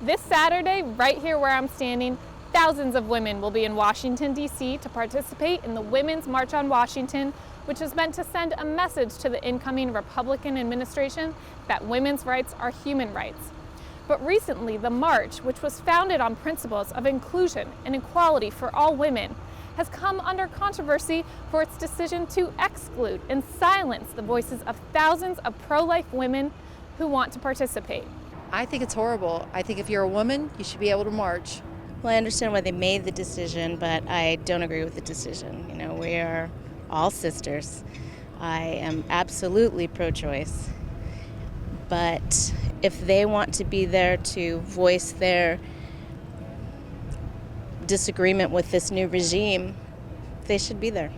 This Saturday, right here where I'm standing, thousands of women will be in Washington, D.C. to participate in the Women's March on Washington, which is meant to send a message to the incoming Republican administration that women's rights are human rights. But recently, the march, which was founded on principles of inclusion and equality for all women, has come under controversy for its decision to exclude and silence the voices of thousands of pro-life women who want to participate. I think it's horrible. I think if you're a woman, you should be able to march. Well, I understand why they made the decision, but I don't agree with the decision. You know, we are all sisters. I am absolutely pro-choice. But if they want to be there to voice their disagreement with this new regime, they should be there.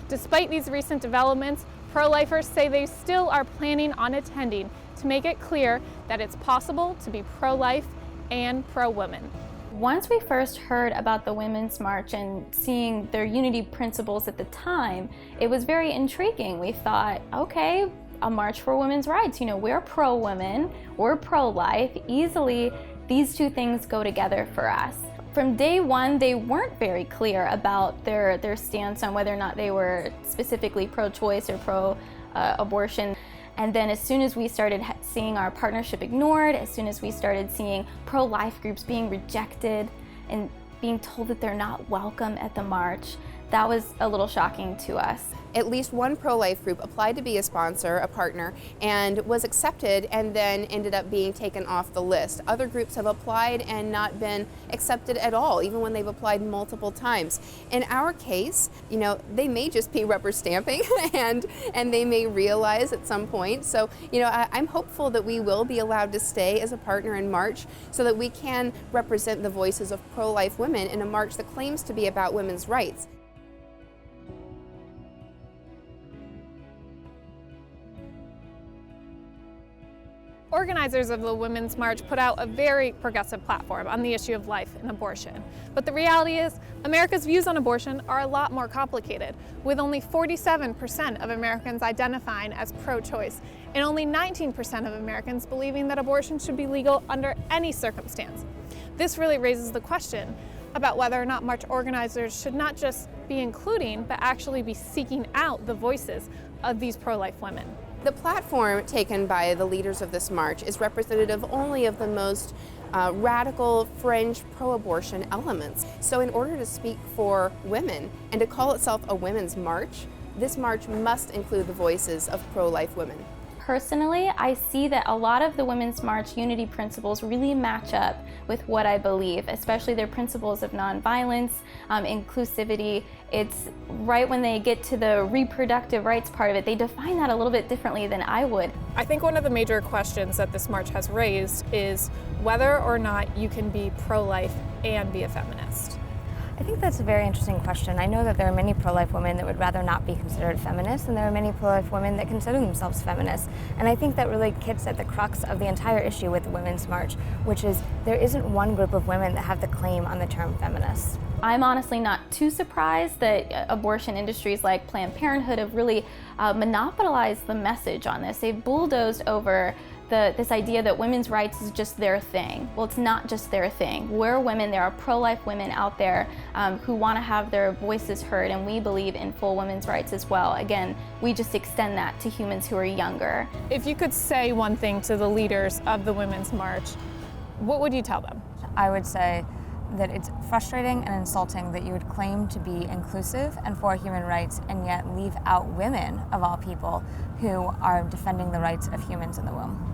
Despite these recent developments, pro-lifers say they still are planning on attending to make it clear that it's possible to be pro-life and pro-women. Once we first heard about the Women's March and seeing their unity principles at the time, it was very intriguing. We thought, okay, a march for women's rights. You know, we're pro-women, we're pro-life. Easily, these two things go together for us. From day one, they weren't very clear about their stance on whether or not they were specifically pro-choice or pro-abortion. And then as soon as we started seeing our partnership ignored, as soon as we started seeing pro-life groups being rejected and being told that they're not welcome at the march, that was a little shocking to us. At least one pro-life group applied to be a sponsor, a partner, and was accepted and then ended up being taken off the list. Other groups have applied and not been accepted at all, even when they've applied multiple times. In our case, you know, they may just be rubber stamping and they may realize at some point. So, you know, I'm hopeful that we will be allowed to stay as a partner in March so that we can represent the voices of pro-life women in a march that claims to be about women's rights. Organizers of the Women's March put out a very progressive platform on the issue of life and abortion. But the reality is, America's views on abortion are a lot more complicated, with only 47% of Americans identifying as pro-choice, and only 19% of Americans believing that abortion should be legal under any circumstance. This really raises the question about whether or not march organizers should not just be including, but actually be seeking out the voices of these pro-life women. The platform taken by the leaders of this march is representative only of the most radical, fringe, pro-abortion elements. So in order to speak for women and to call itself a women's march, this march must include the voices of pro-life women. Personally, I see that a lot of the Women's March unity principles really match up with what I believe, especially their principles of nonviolence, inclusivity. It's right when they get to the reproductive rights part of it, they define that a little bit differently than I would. I think one of the major questions that this march has raised is whether or not you can be pro-life and be a feminist. I think that's a very interesting question. I know that there are many pro-life women that would rather not be considered feminists, and there are many pro-life women that consider themselves feminists. And I think that really gets at the crux of the entire issue with the Women's March, which is there isn't one group of women that have the claim on the term feminist. I'm honestly not too surprised that abortion industries like Planned Parenthood have really monopolized the message on this. They've bulldozed over this idea that women's rights is just their thing. Well, it's not just their thing. We're women, there are pro-life women out there who want to have their voices heard, and we believe in full women's rights as well. Again, we just extend that to humans who are younger. If you could say one thing to the leaders of the Women's March, what would you tell them? I would say that it's frustrating and insulting that you would claim to be inclusive and for human rights and yet leave out women, of all people, who are defending the rights of humans in the womb.